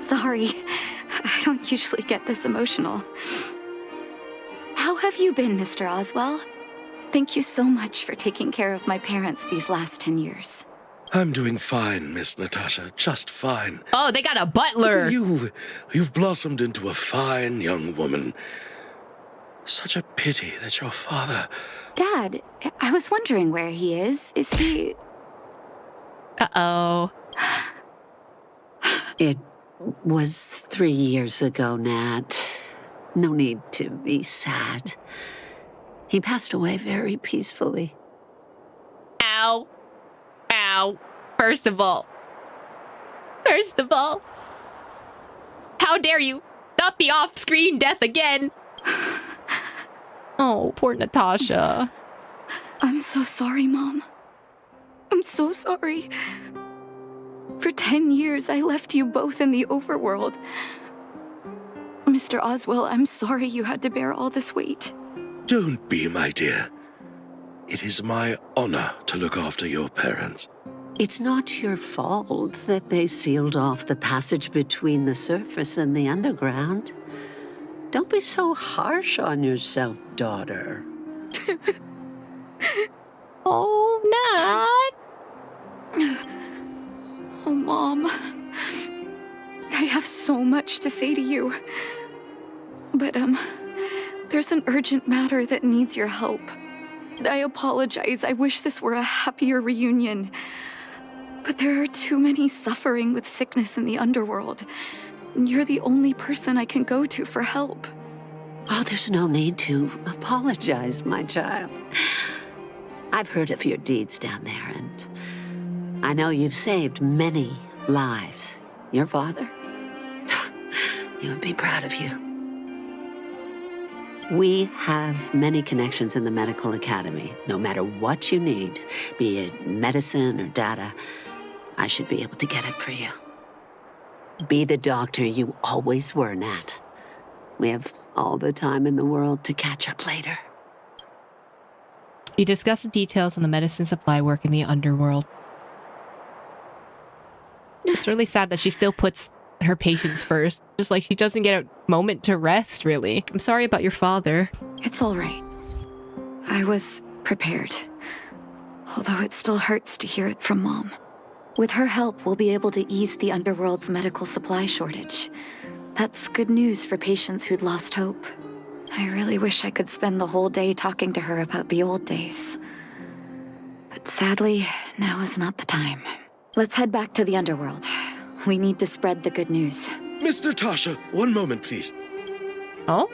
Sorry, I don't usually get this emotional. How have you been, Mr. Oswell? Thank you so much for taking care of my parents these last 10 years. I'm doing fine, Miss Natasha, just fine. Oh, they got a butler. You've blossomed into a fine young woman. Such a pity that your father... Dad, I was wondering where he is. Is he... Uh-oh. It was 3 years ago, Nat. No need to be sad. He passed away very peacefully. Ow. Ow. First of all, how dare you? Not the off-screen death again. Oh, poor Natasha. I'm so sorry, Mom. I'm so sorry. For 10 years, I left you both in the overworld. Mr. Oswell, I'm sorry you had to bear all this weight. Don't be, my dear. It is my honor to look after your parents. It's not your fault that they sealed off the passage between the surface and the underground. Don't be so harsh on yourself, daughter. Oh, Nat. Oh, Mom. I have so much to say to you. But, there's an urgent matter that needs your help. I apologize. I wish this were a happier reunion. But there are too many suffering with sickness in the underworld. You're the only person I can go to for help. Oh, there's no need to apologize, my child. I've heard of your deeds down there, and I know you've saved many lives. Your father? He would be proud of you. We have many connections in the medical academy. No matter what you need, be it medicine or data, I should be able to get it for you. Be the doctor you always were, Nat. We have all the time in the world to catch up later. You discuss the details on the medicine supply work in the underworld. It's really sad that she still puts her patients first. Just like she doesn't get a moment to rest, really. I'm sorry about your father. It's all right. I was prepared. Although it still hurts to hear it from Mom. With her help, we'll be able to ease the underworld's medical supply shortage. That's good news for patients who'd lost hope. I really wish I could spend the whole day talking to her about the old days. But sadly, now is not the time. Let's head back to the underworld. We need to spread the good news. Miss Natasha, one moment, please. Oh?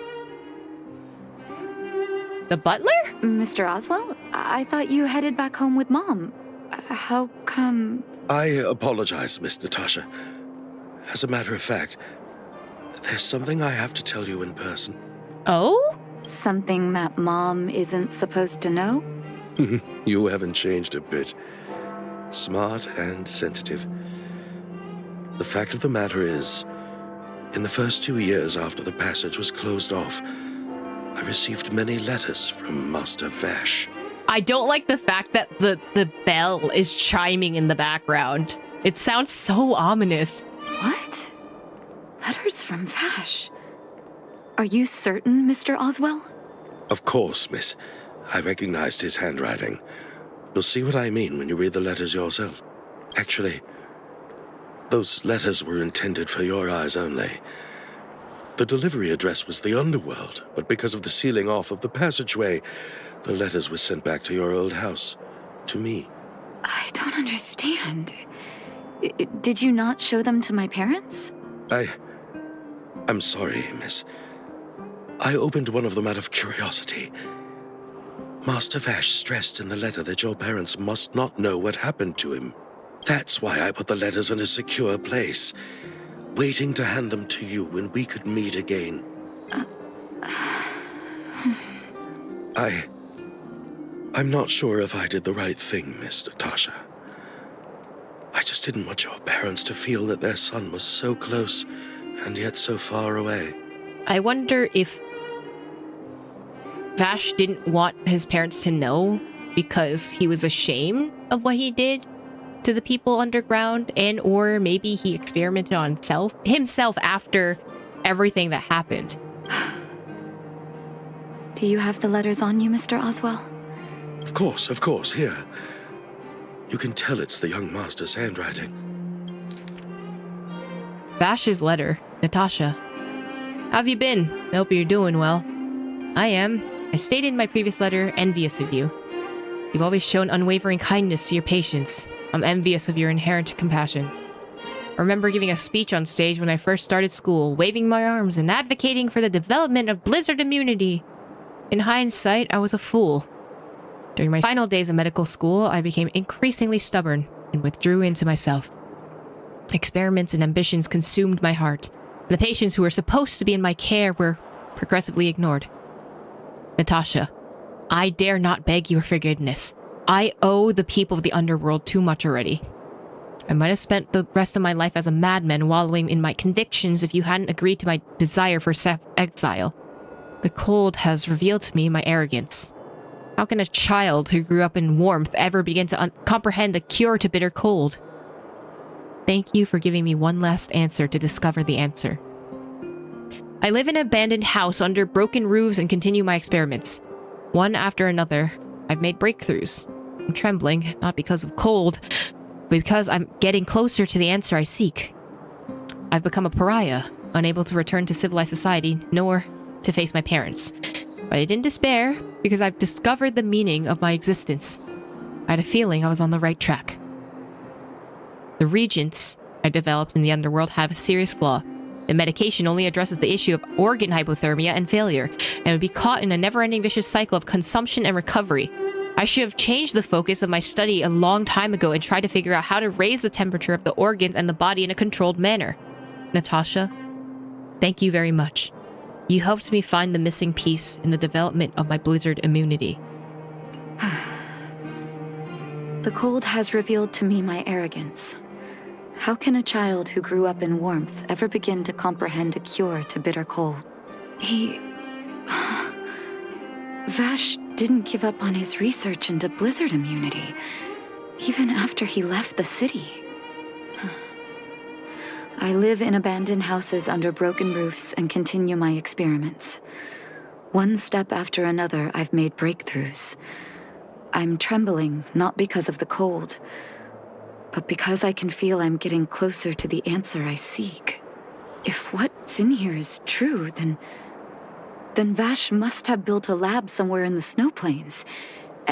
The butler? Mr. Oswell, I thought you headed back home with Mom. How come... I apologize, Miss Natasha. As a matter of fact, there's something I have to tell you in person. Oh? Something that Mom isn't supposed to know? You haven't changed a bit. Smart and sensitive. The fact of the matter is, in the first 2 years after the passage was closed off, I received many letters from Master Vash. I don't like the fact that the bell is chiming in the background. It sounds so ominous. What? Letters from Vash? Are you certain, Mr. Oswell? Of course, miss. I recognized his handwriting. You'll see what I mean when you read the letters yourself. Actually, those letters were intended for your eyes only. The delivery address was the underworld, but because of the sealing off of the passageway, the letters were sent back to your old house, to me. I don't understand. Did you not show them to my parents? I'm sorry, miss. I opened one of them out of curiosity. Master Vash stressed in the letter that your parents must not know what happened to him. That's why I put the letters in a secure place, waiting to hand them to you when we could meet again. I'm not sure if I did the right thing, Miss Natasha. I just didn't want your parents to feel that their son was so close and yet so far away. I wonder if Vash didn't want his parents to know because he was ashamed of what he did to the people underground, and or maybe he experimented on himself after everything that happened. Do you have the letters on you, Mr. Oswell? Of course, here. You can tell it's the young master's handwriting. Vash's letter. Natasha. How have you been? I hope you're doing well. I am. I stated in my previous letter, envious of you. You've always shown unwavering kindness to your patients. I'm envious of your inherent compassion. I remember giving a speech on stage when I first started school, waving my arms and advocating for the development of blizzard immunity. In hindsight, I was a fool. During my final days of medical school, I became increasingly stubborn and withdrew into myself. Experiments and ambitions consumed my heart. The patients who were supposed to be in my care were progressively ignored. Natasha, I dare not beg your forgiveness. I owe the people of the underworld too much already. I might have spent the rest of my life as a madman wallowing in my convictions if you hadn't agreed to my desire for self-exile. The cold has revealed to me my arrogance. How can a child who grew up in warmth ever begin to comprehend the cure to bitter cold? Thank you for giving me one last answer to discover the answer. I live in an abandoned house under broken roofs and continue my experiments. One after another, I've made breakthroughs. I'm trembling, not because of cold, but because I'm getting closer to the answer I seek. I've become a pariah, unable to return to civilized society, nor to face my parents. But I didn't despair, because I've discovered the meaning of my existence. I had a feeling I was on the right track. The reagents I developed in the underworld have a serious flaw. The medication only addresses the issue of organ hypothermia and failure, and would be caught in a never-ending vicious cycle of consumption and recovery. I should have changed the focus of my study a long time ago and tried to figure out how to raise the temperature of the organs and the body in a controlled manner. Natasha, thank you very much. You helped me find the missing piece in the development of my blizzard immunity. The cold has revealed to me my arrogance. How can a child who grew up in warmth ever begin to comprehend a cure to bitter cold? Vash didn't give up on his research into blizzard immunity, even after he left the city. I live in abandoned houses under broken roofs and continue my experiments. One step after another, I've made breakthroughs. I'm trembling, not because of the cold, but because I can feel I'm getting closer to the answer I seek. If what's in here is true, then Vash must have built a lab somewhere in the snow plains,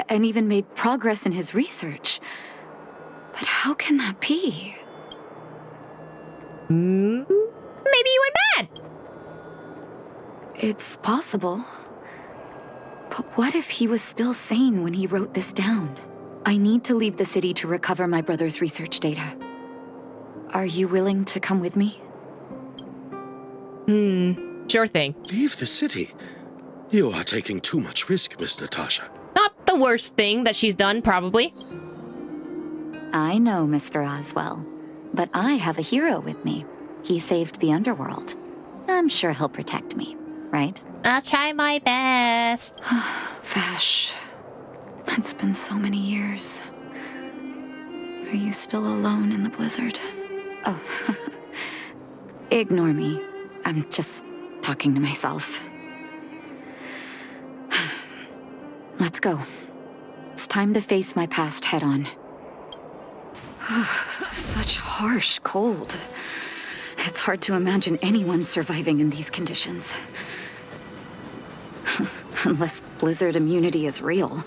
and even made progress in his research. But how can that be? Maybe he went mad. It's possible. But what if he was still sane when he wrote this down? I need to leave the city to recover my brother's research data. Are you willing to come with me? Sure thing. Leave the city? You are taking too much risk, Miss Natasha. Not the worst thing that she's done, probably. I know, Mr. Oswell. But I have a hero with me. He saved the underworld. I'm sure he'll protect me, right? I'll try my best. Vash, it's been so many years. Are you still alone in the blizzard? Oh, ignore me. I'm just talking to myself. Let's go. It's time to face my past head-on. Such harsh cold. It's hard to imagine anyone surviving in these conditions. Unless blizzard immunity is real.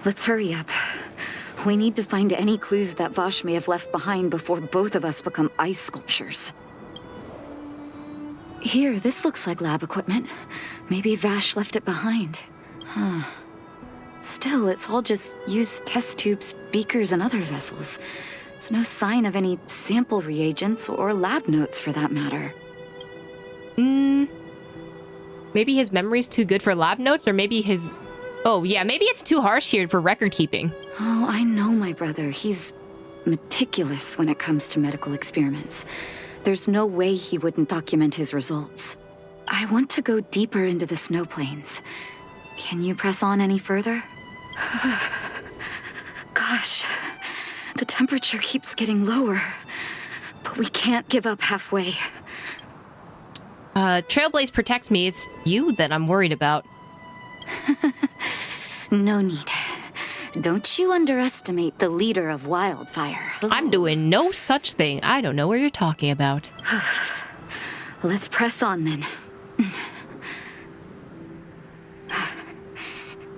Let's hurry up. We need to find any clues that Vash may have left behind before both of us become ice sculptures. Here, this looks like lab equipment. Maybe Vash left it behind. Still, it's all just used test tubes, beakers, and other vessels. There's no sign of any sample reagents or lab notes for that matter. Maybe his memory's too good for lab notes, or maybe his... Oh, yeah, maybe it's too harsh here for record keeping. Oh, I know my brother. He's meticulous when it comes to medical experiments. There's no way he wouldn't document his results. I want to go deeper into the snow plains. Can you press on any further? Gosh, the temperature keeps getting lower, but we can't give up halfway. Trailblaze protects me. It's you that I'm worried about. No need. Don't you underestimate the leader of Wildfire. I'm doing no such thing. I don't know what you're talking about. Let's press on then.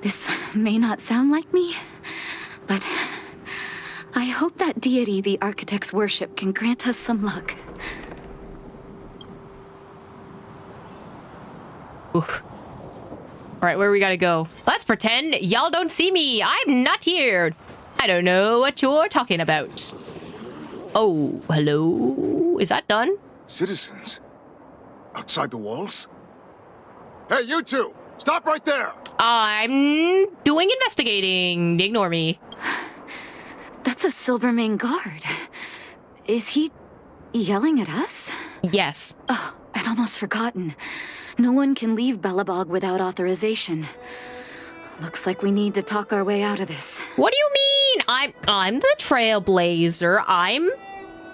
This may not sound like me, but I hope that deity the architects worship can grant us some luck. Oof. Alright, where we gotta go? Let's pretend y'all don't see me. I'm not here. I don't know what you're talking about. Oh, hello? Is that done? Citizens? Outside the walls? Hey, you two! Stop right there! I'm doing investigating. Ignore me. That's a Silvermane guard. Is he yelling at us? Yes. Oh, I'd almost forgotten. No one can leave Belobog without authorization. Looks like we need to talk our way out of this. What do you mean? I'm the Trailblazer. I'm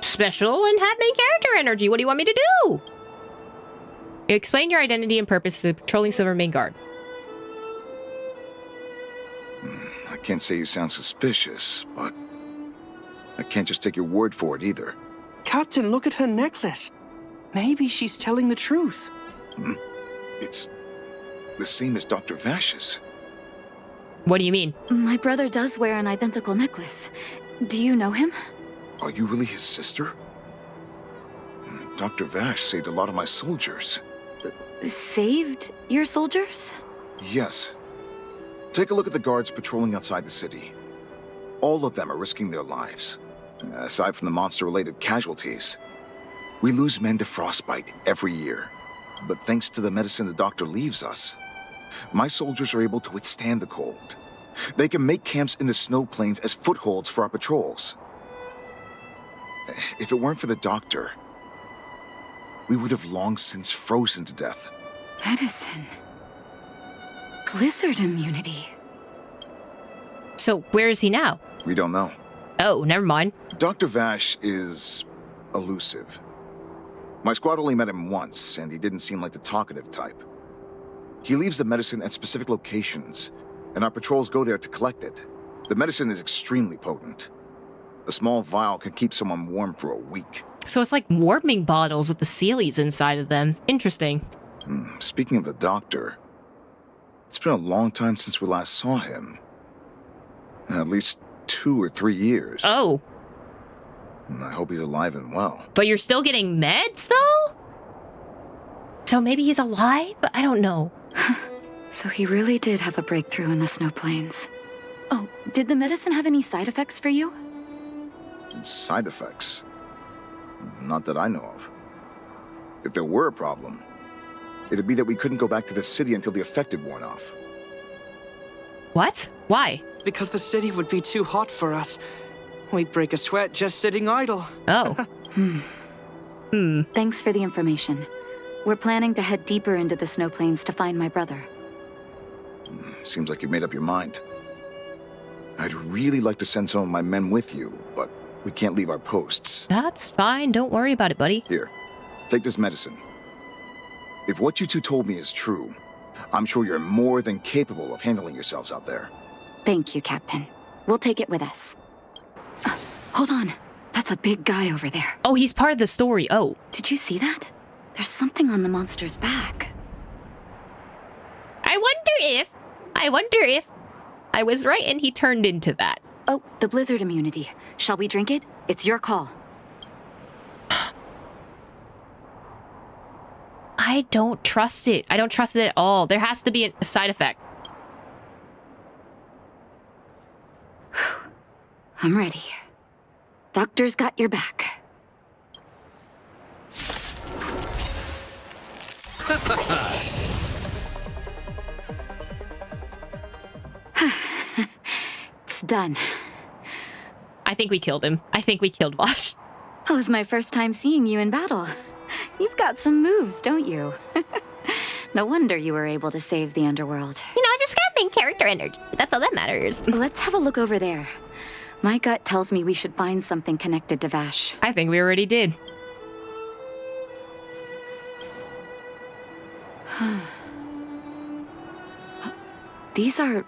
special and have main character energy. What do you want me to do? Explain your identity and purpose to the patrolling Silvermane guard. I can't say you sound suspicious, but I can't just take your word for it either. Captain, look at her necklace. Maybe she's telling the truth. It's the same as Dr. Vash's. What do you mean? My brother does wear an identical necklace. Do you know him? Are you really his sister? Dr. Vash saved a lot of my soldiers. Saved your soldiers? Yes. Take a look at the guards patrolling outside the city. All of them are risking their lives. Aside from the monster-related casualties, we lose men to frostbite every year. But thanks to the medicine the doctor leaves us, my soldiers are able to withstand the cold. They can make camps in the snow plains as footholds for our patrols. If it weren't for the doctor, we would have long since frozen to death. Medicine. Blizzard immunity. So where is he now? We don't know. Oh, never mind. Dr. Vash is elusive. My squad only met him once, and he didn't seem like the talkative type. He leaves the medicine at specific locations, and our patrols go there to collect it. The medicine is extremely potent. A small vial can keep someone warm for a week. So it's like warming bottles with the Sealies inside of them. Interesting. Speaking of the doctor, it's been a long time since we last saw him. At least 2 or 3 years. Oh. I hope he's alive and well. But you're still getting meds, though? So maybe he's alive? But I don't know. So he really did have a breakthrough in the snow plains. Oh, did the medicine have any side effects for you? Side effects? Not that I know of. If there were a problem, it'd be that we couldn't go back to the city until the effect had worn off. What? Why? Because the city would be too hot for us. We'd break a sweat just sitting idle. Oh. Thanks for the information. We're planning to head deeper into the snow plains to find my brother. Seems like you've made up your mind. I'd really like to send some of my men with you, but we can't leave our posts. That's fine. Don't worry about it, buddy. Here, take this medicine. If what you two told me is true, I'm sure you're more than capable of handling yourselves out there. Thank you, Captain. We'll take it with us. Hold on. That's a big guy over there. Oh, he's part of the story. Oh. Did you see that? There's something on the monster's back. I wonder if I was right and he turned into that. Oh, the blizzard immunity. Shall we drink it? It's your call. I don't trust it. I don't trust it at all. There has to be a side effect. I'm ready. Doctor's got your back. It's done. I think we killed him. I think we killed Vash. Oh, it was my first time seeing you in battle. You've got some moves, don't you? No wonder you were able to save the underworld. You know, I just got main character energy. That's all that matters. Let's have a look over there. My gut tells me we should find something connected to Vash. I think we already did. These are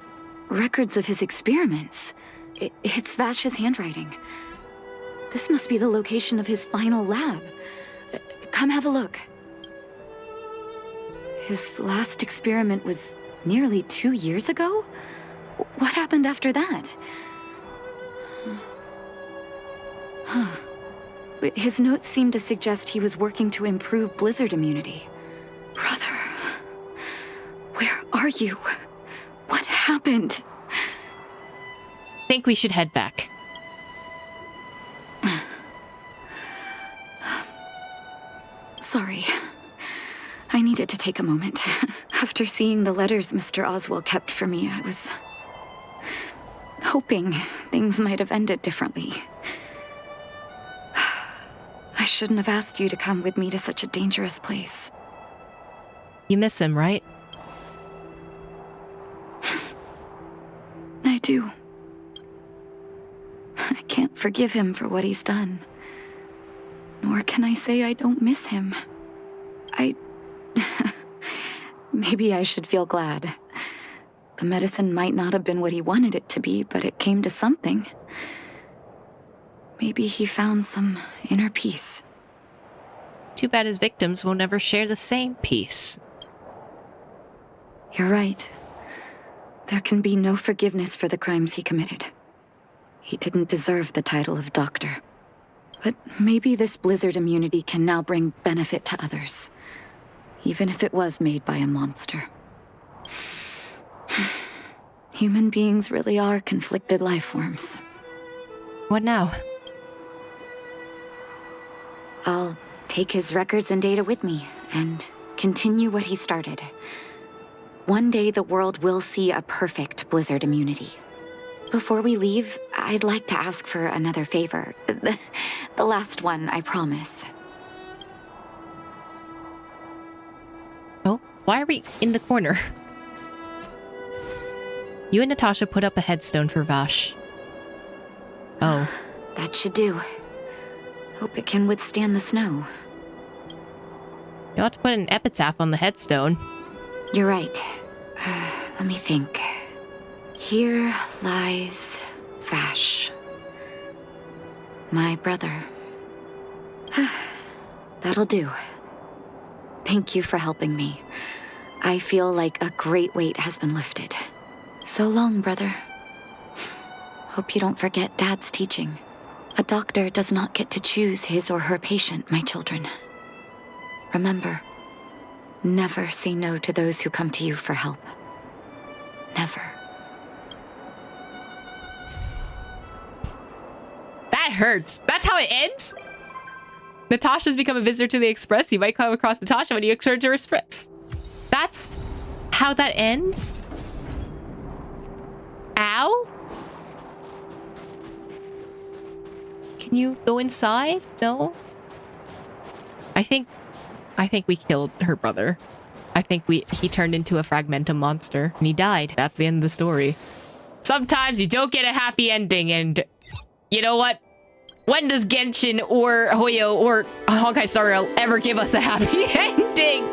records of his experiments. It's Vash's handwriting. This must be the location of his final lab. Come have a look. His last experiment was nearly 2 years ago? What happened after that? His notes seem to suggest he was working to improve blizzard immunity. Brother, where are you? What happened? I think we should head back. Sorry. I needed to take a moment. After seeing the letters Mr. Oswald kept for me, I was hoping things might have ended differently. I shouldn't have asked you to come with me to such a dangerous place. You miss him, right? I do. I can't forgive him for what he's done. Nor can I say I don't miss him. Maybe I should feel glad. The medicine might not have been what he wanted it to be, but it came to something. Maybe he found some inner peace. Too bad his victims will never share the same peace. You're right. There can be no forgiveness for the crimes he committed. He didn't deserve the title of doctor. But maybe this blizzard immunity can now bring benefit to others. Even if it was made by a monster. Human beings really are conflicted life forms. What now? I'll take his records and data with me, and continue what he started. One day the world will see a perfect blizzard immunity. Before we leave, I'd like to ask for another favor. The last one, I promise. Oh, why are we in the corner? You and Natasha put up a headstone for Vash. Oh. That should do. Hope it can withstand the snow. You ought to put an epitaph on the headstone. You're right. Let me think. Here lies Vash. My brother. That'll do. Thank you for helping me. I feel like a great weight has been lifted. So long, brother. Hope you don't forget Dad's teaching. A doctor does not get to choose his or her patient, my children. Remember, never say no to those who come to you for help. Never. That hurts. That's how it ends? Natasha's become a visitor to the Express. You might come across Natasha when you return to her Express. That's how that ends? Ow? Can you go inside? No? I think we killed her brother. I think he turned into a Fragmentum monster and he died. That's the end of the story. Sometimes you don't get a happy ending, and you know what? When does Genshin or Hoyo or Honkai Star Rail ever give us a happy ending?